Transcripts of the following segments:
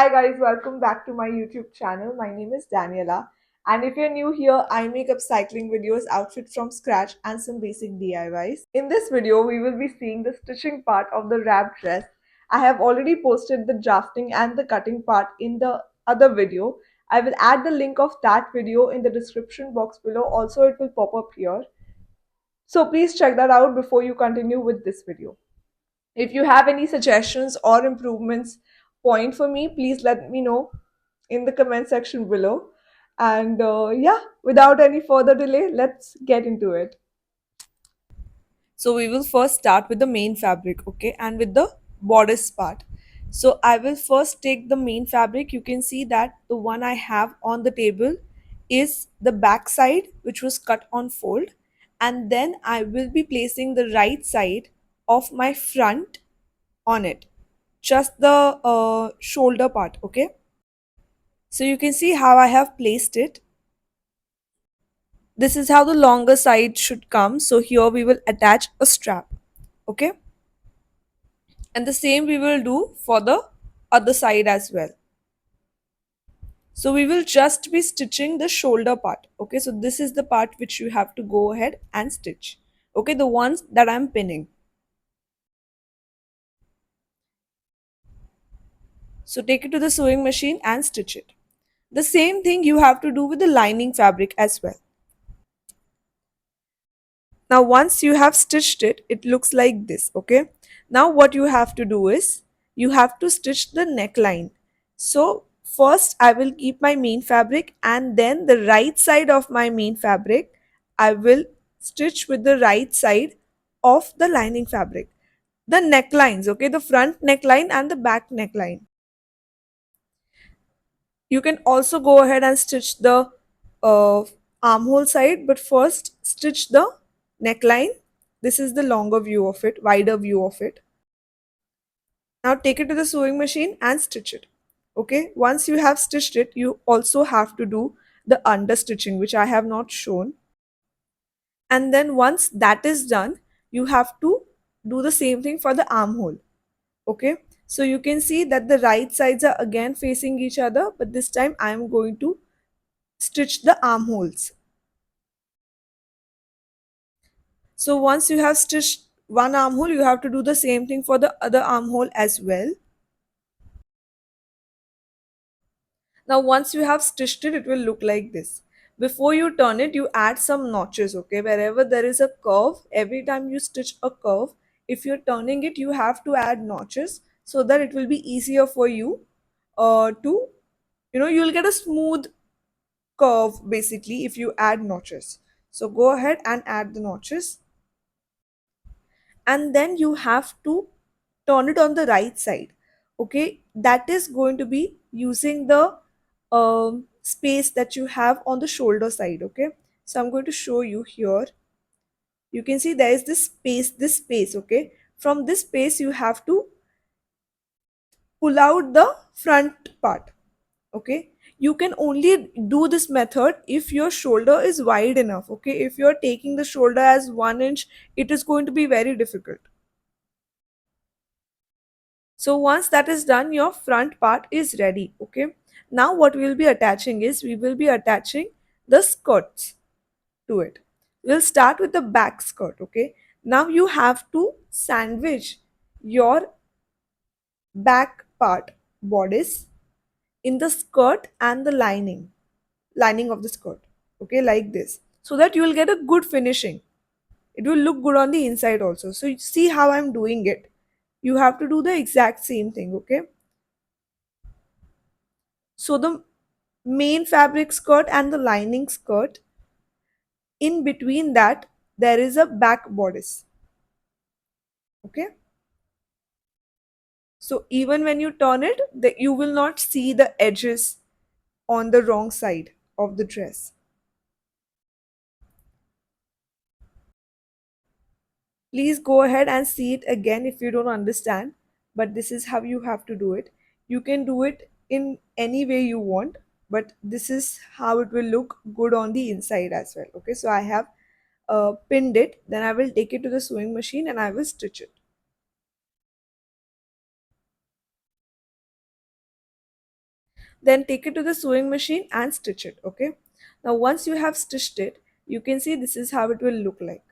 Hi guys, welcome back to my YouTube channel. My name is Daniela, and if you're new here, I make upcycling videos, outfit from scratch, and some basic DIYs. In this video, we will be seeing the stitching part of the wrap dress. I have already posted the drafting and the cutting part in the other video. I will add the link of that video in the description box below. Also, it will pop up here. So please check that out before you continue with this video. If you have any suggestions or improvements point for me, please let me know in the comment section below. And yeah, without any further delay, let's get into it. So we will first start with the main fabric, okay, and with the bodice part. So I will first take the main fabric. You can see that the one I have on the table is the back side, which was cut on fold, and then I will be placing the right side of my front on it, just the shoulder part. Okay, so you can see how I have placed it. This is how the longer side should come. So here we will attach a strap. Okay, and the same we will do for the other side as well. So we will just be stitching the shoulder part. Okay, so this is the part which you have to go ahead and stitch. Okay, the ones that I'm pinning. So take it to the sewing machine and stitch it. The same thing you have to do with the lining fabric as well. Now once you have stitched it, it looks like this. Okay, now what you have to do is you have to stitch the neckline. So first I will keep my main fabric, and then the right side of my main fabric I will stitch with the right side of the lining fabric, the necklines. Okay, the front neckline and the back neckline. You can also go ahead and stitch the armhole side, but first stitch the neckline. This is the longer view of it, wider view of it. Now take it to the sewing machine and stitch it. Okay, once you have stitched it, you also have to do the under stitching, which I have not shown. And then once that is done, you have to do the same thing for the armhole. Okay, so you can see that the right sides are again facing each other, but this time I am going to stitch the armholes. So once you have stitched one armhole, you have to do the same thing for the other armhole as well. Now once you have stitched it, it will look like this. Before you turn it, you add some notches. Okay, wherever there is a curve, every time you stitch a curve, if you're turning it, you have to add notches so that it will be easier for you to, you'll get a smooth curve basically if you add notches. So go ahead and add the notches, and then you have to turn it on the right side. Okay, that is going to be using the space that you have on the shoulder side. Okay, so I'm going to show you here. You can see there is this space. Okay, from this space you have to pull out the front part. Okay, you can only do this method if your shoulder is wide enough. Okay, if you're taking the shoulder as 1 inch, it is going to be very difficult. So once that is done, your front part is ready. Okay, now what we will be attaching is we will be attaching the skirts to it. We'll start with the back skirt. Okay, now you have to sandwich your back part bodice in the skirt and the lining of the skirt. Okay, like this, so that you will get a good finishing. It will look good on the inside also. So you see how I'm doing it. You have to do the exact same thing. Okay, so the main fabric skirt and the lining skirt, in between that there is a back bodice. Okay, so even when you turn it, you will not see the edges on the wrong side of the dress. Please go ahead and see it again if you don't understand, but this is how you have to do it. You can do it in any way you want, but this is how it will look good on the inside as well. Okay, so I have pinned it, then I will take it to the sewing machine and I will stitch it. Then take it to the sewing machine and stitch it. Okay, now once you have stitched it, you can see this is how it will look like.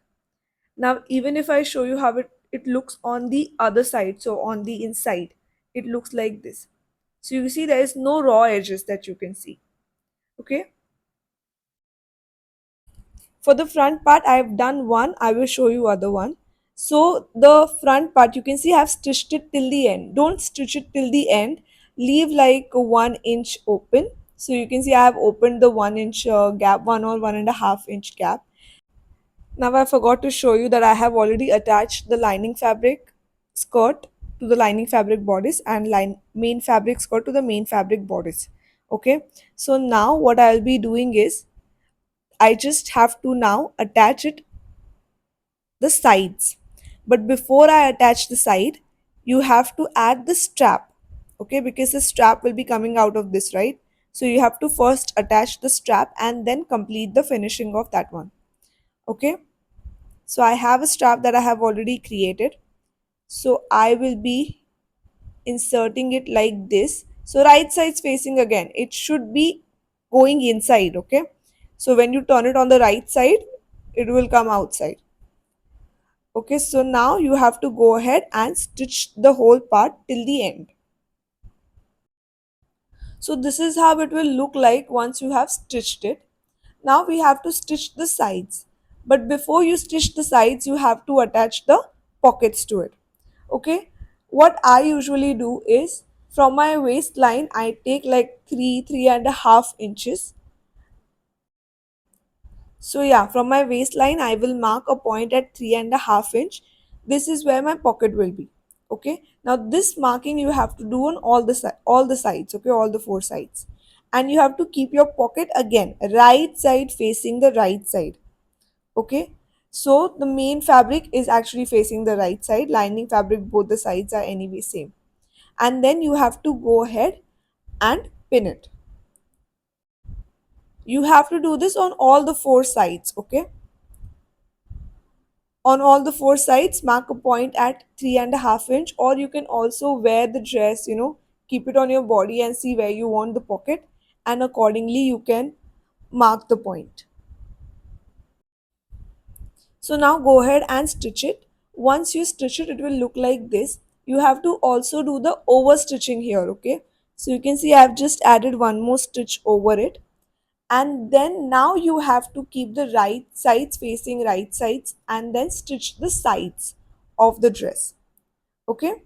Now even if I show you how it looks on the other side, so on the inside, it looks like this. So you see there is no raw edges that you can see. Okay, for the front part I have done one, I will show you other one. So the front part, you can see I have stitched it till the end. Don't stitch it till the end, leave like a 1 inch open. So you can see I have opened the 1 inch gap, 1 or 1.5 inch gap. Now I forgot to show you that I have already attached the lining fabric skirt to the lining fabric bodice, and main fabric skirt to the main fabric bodice. Okay, so now what I'll be doing is I just have to now attach it the sides. But before I attach the side, you have to add the strap. Okay, because the strap will be coming out of this, right? So you have to first attach the strap and then complete the finishing of that one. Okay, so I have a strap that I have already created. So I will be inserting it like this. So right side's facing again. It should be going inside. Okay, so when you turn it on the right side, it will come outside. Okay, so now you have to go ahead and stitch the whole part till the end. So this is how it will look like once you have stitched it. Now we have to stitch the sides. But before you stitch the sides, you have to attach the pockets to it. Okay, what I usually do is from my waistline, I take like 3.5 inches. So yeah, from my waistline, I will mark a point at 3.5 inch. This is where my pocket will be. Okay. Now this marking you have to do on all the sides. Okay, all the four sides, and you have to keep your pocket again right side facing the right side. Okay. So the main fabric is actually facing the right side. Lining fabric, both the sides are anyway same. And then you have to go ahead and pin it. You have to do this on all the four sides. Okay, on all the four sides, mark a point at 3.5 inch, or you can also wear the dress, keep it on your body and see where you want the pocket, and accordingly you can mark the point. So now go ahead and stitch it. Once you stitch it, it will look like this. You have to also do the over stitching here. Okay, so you can see I have just added one more stitch over it, and then now you have to keep the right sides facing right sides and then stitch the sides of the dress. Okay,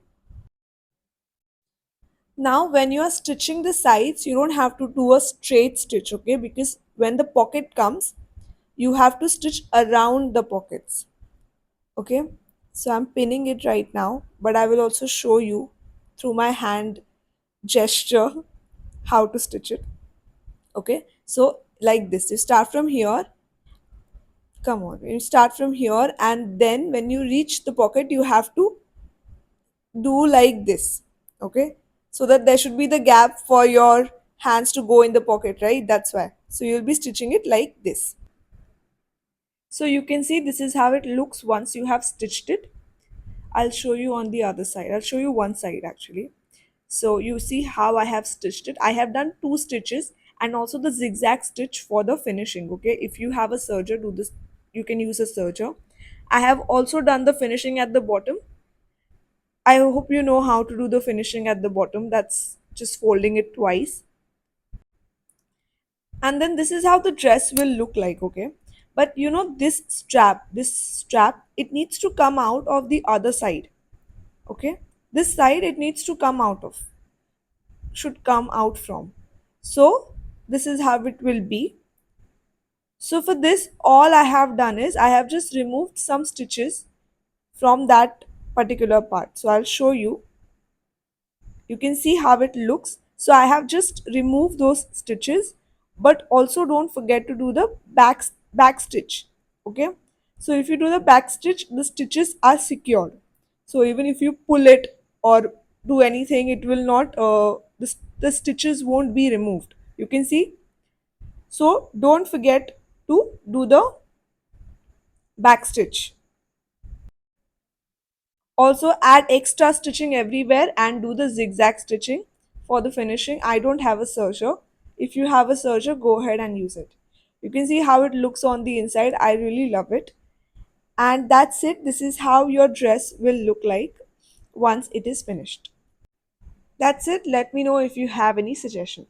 now when you are stitching the sides, you don't have to do a straight stitch. Okay, because when the pocket comes, you have to stitch around the pockets. Okay, so I'm pinning it right now, but I will also show you through my hand gesture how to stitch it. Okay, so like this, you start from here. Come on, you start from here, and then when you reach the pocket, you have to do like this. Okay, so that there should be the gap for your hands to go in the pocket, right? That's why. So you'll be stitching it like this. So you can see this is how it looks once you have stitched it. I'll show you on the other side. I'll show you one side actually. So you see how I have stitched it. I have done two stitches and also the zigzag stitch for the finishing. Okay, if you have a serger, do this. You can use a serger. I have also done the finishing at the bottom. I hope you know how to do the finishing at the bottom. That's just folding it twice. And then this is how the dress will look like. Okay, but this strap, it needs to come out of the other side. Okay, this side it needs to come out of, should come out from. So this is how it will be. So for this, all I have done is I have just removed some stitches from that particular part. So I'll show you. You can see how it looks. So I have just removed those stitches, but also don't forget to do the back stitch. Okay, so if you do the back stitch, the stitches are secured. So even if you pull it or do anything, it will not the stitches won't be removed. You can see. So don't forget to do the back stitch. Also add extra stitching everywhere and do the zigzag stitching For the finishing, I don't have a serger. If you have a serger, go ahead and use it. You can see how it looks on the inside. I really love it. And that's it. This is how your dress will look like once it is finished. That's it. Let me know if you have any suggestions.